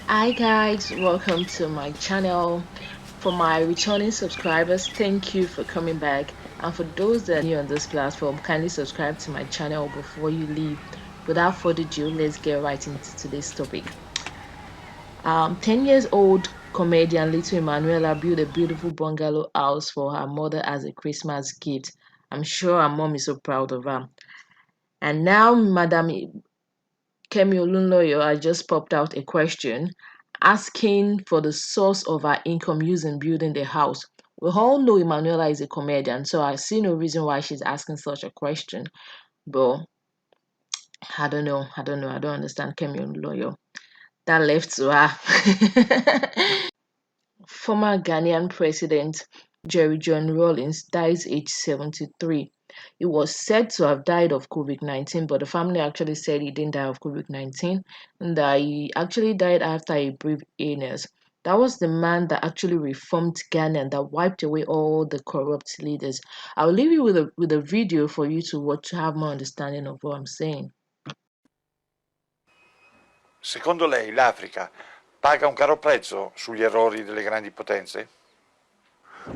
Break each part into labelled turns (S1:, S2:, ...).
S1: Hi guys, welcome to my channel. For my returning subscribers, thank you for coming back. And for those that are new on this platform, kindly subscribe to my channel before you leave. Without further ado, let's get right into today's topic. 10 years old comedian Little Emmanuella built a beautiful bungalow house for her mother as a Christmas gift. I'm sure her mom is so proud of her. And now, Madam Kemi Olunloyo has just popped out a question asking for the source of her income using building the house. We all know Emmanuela is a comedian, so I see no reason why she's asking such a question. But I don't understand Kemi Olunloyo. That left to her. Former Ghanaian President Jerry John Rawlings dies aged 73. He was said to have died of COVID-19, but the family actually said he didn't die of COVID-19 and that he actually died after a brief illness. That was the man that actually reformed Ghana and that wiped away all the corrupt leaders. I'll leave you with a video for you to watch to have more understanding of what I'm saying.
S2: Secondo lei l'Africa paga un caro prezzo sugli errori delle grandi potenze?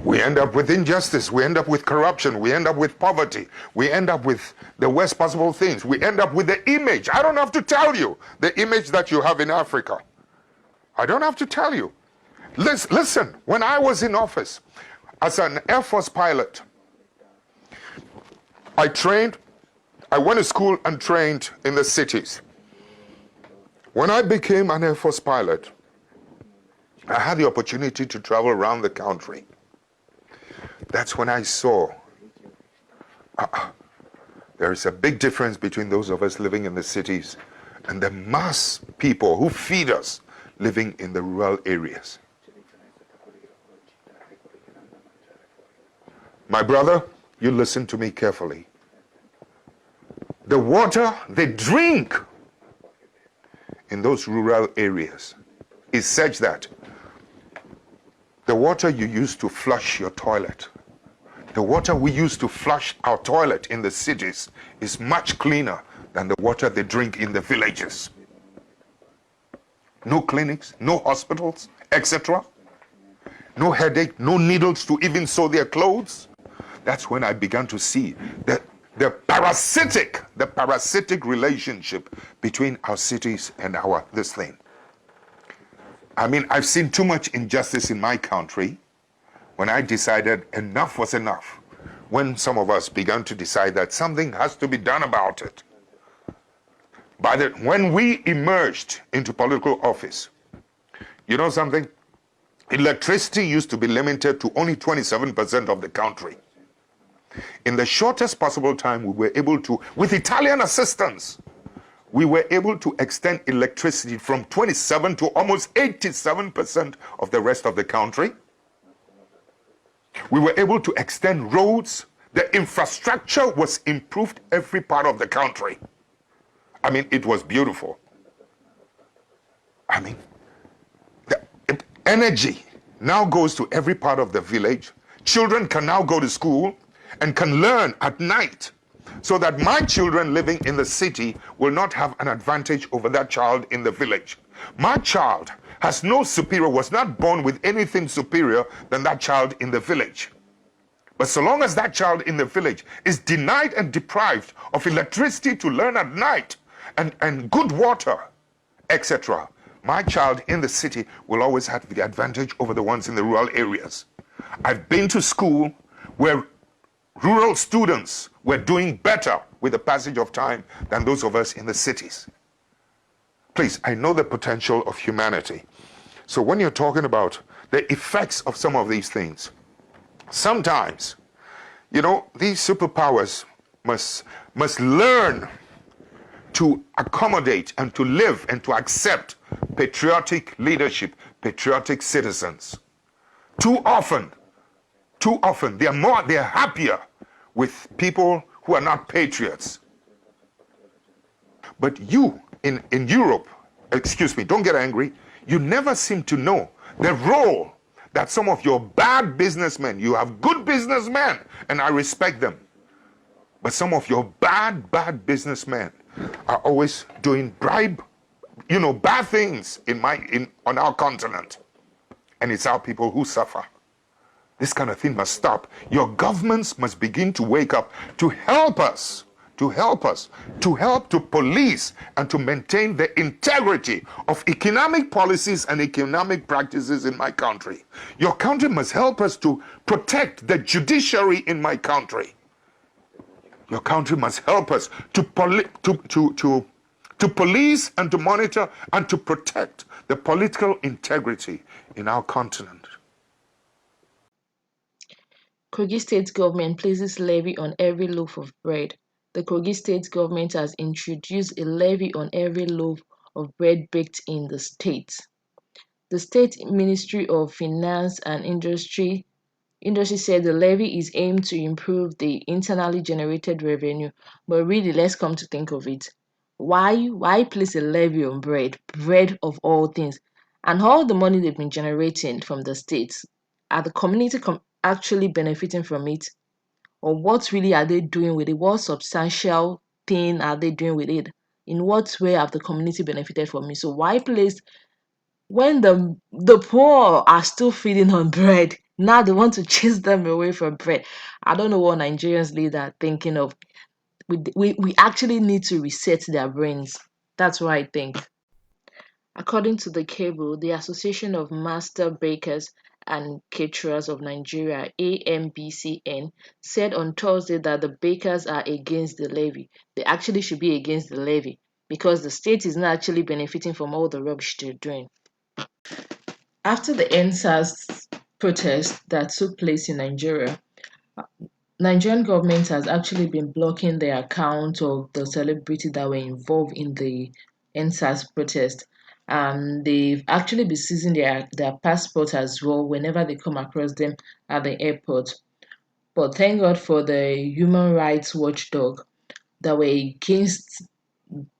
S3: We end up with injustice, we end up with corruption, we end up with poverty, we end up with the worst possible things. We end up with the image. I don't have to tell you the image that you have in Africa. I don't have to tell you. Listen, when I was in office as an Air Force pilot, I went to school and trained in the cities. When I became an Air Force pilot, I had the opportunity to travel around the country. That's when I saw there is a big difference between those of us living in the cities and the mass people who feed us living in the rural areas. My brother, you listen to me carefully. The water they drink in those rural areas is such that the water you use to flush your toilet, the water we use to flush our toilet in the cities is much cleaner than the water they drink in the villages. No clinics, no hospitals, etc. No headache, no needles to even sew their clothes. That's when I began to see the parasitic relationship between our cities and this thing. I mean, I've seen too much injustice in my country when I decided enough was enough. When some of us began to decide that something has to be done about it. When we emerged into political office, you know something? Electricity used to be limited to only 27% of the country. In the shortest possible time, we were able to, with Italian assistance, we were able to extend electricity from 27 to almost 87% of the rest of the country. We were able to extend roads. The infrastructure was improved every part of the country. I mean, it was beautiful. I mean, the energy now goes to every part of the village. Children can now go to school and can learn at night, so that my children living in the city will not have an advantage over that child in the village. My child has no superior, was not born with anything superior than that child in the village. But so long as that child in the village is denied and deprived of electricity to learn at night and good water, etc., my child in the city will always have the advantage over the ones in the rural areas. I've been to school where rural students were doing better with the passage of time than those of us in the cities. Please, I know the potential of humanity. So when you're talking about the effects of some of these things, sometimes, you know, these superpowers must learn to accommodate and to live and to accept patriotic leadership, patriotic citizens. Too often, they're happier with people who are not patriots. But you in Europe, excuse me, don't get angry, you never seem to know the role that some of your bad businessmen, you have good businessmen, and I respect them, but some of your bad businessmen are always doing bad things on our continent, and it's our people who suffer. This kind of thing must stop. Your governments must begin to wake up to help us, to help to police and to maintain the integrity of economic policies and economic practices in my country. Your country must help us to protect the judiciary in my country. Your country must help us to police and to monitor and to protect the political integrity in our continent.
S1: Kogi state government places levy on every loaf of bread. The Kogi state government has introduced a levy on every loaf of bread baked in the state. The State Ministry of Finance and Industry said the levy is aimed to improve the internally generated revenue. But really, let's come to think of it. Why place a levy on bread of all things? And all the money they've been generating from the states, are the community actually benefiting from it? Or what really are they doing with it? What substantial thing are they doing with it? In what way have the community benefited from it? So why place, when the poor are still feeding on bread, now they want to chase them away from bread? I don't know what Nigerians leaders are thinking of. We actually need to reset their brains. That's what I think. According to the cable, the Association of Master Bakers and Caterers of Nigeria, AMBCN, said on Thursday that the bakers are against the levy. They actually should be against the levy because the state is not actually benefiting from all the rubbish they're doing. After the NSAS protest that took place in Nigeria, Nigerian government has actually been blocking the account of the celebrity that were involved in the NSAS protest. They've actually been seizing their passport as well whenever they come across them at the airport. But thank God for the human rights watchdog that were against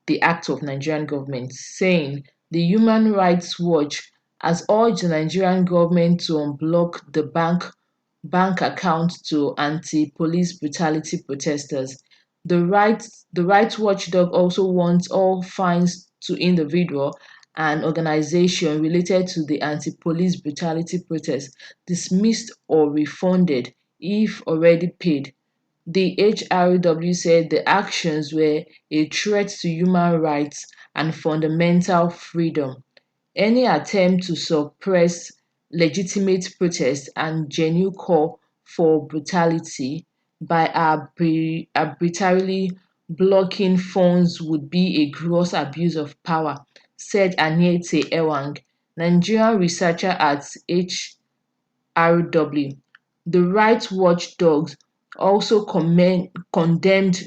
S1: the act of Nigerian government, saying the Human Rights Watch has urged the Nigerian government to unblock the bank account to anti-police brutality protesters. The rights watchdog also wants all fines to individual and organization related to the anti-police brutality protest dismissed or refunded if already paid. The HRW said the actions were a threat to human rights and fundamental freedom. Any attempt to suppress legitimate protest and genuine call for brutality by arbitrarily blocking funds would be a gross abuse of power, said Aniete Ewang, Nigerian researcher at RW. The rights watchdogs also condemned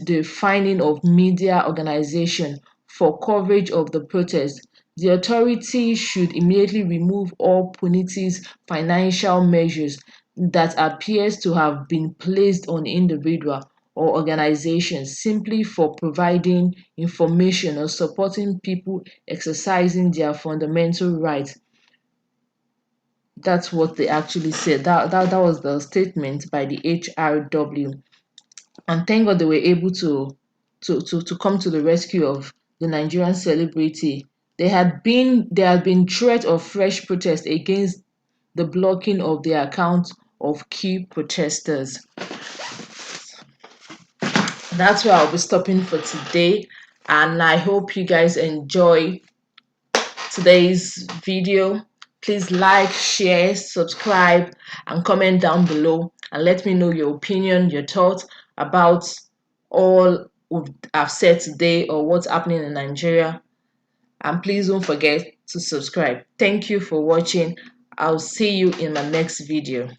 S1: the fining of media organizations for coverage of the protest. The authority should immediately remove all punitive financial measures that appears to have been placed on individuals or organizations simply for providing information or supporting people exercising their fundamental rights. That's what they actually said. That was the statement by the HRW. And thank God they were able to come to the rescue of the Nigerian celebrity. There had been threat of fresh protest against the blocking of the account of key protesters. That's where I'll be stopping for today, and I hope you guys enjoy today's video. Please like, share, subscribe, and comment down below and let me know your opinion, your thoughts about all I've said today or what's happening in Nigeria. And please don't forget to subscribe. Thank you for watching. I'll see you in my next video.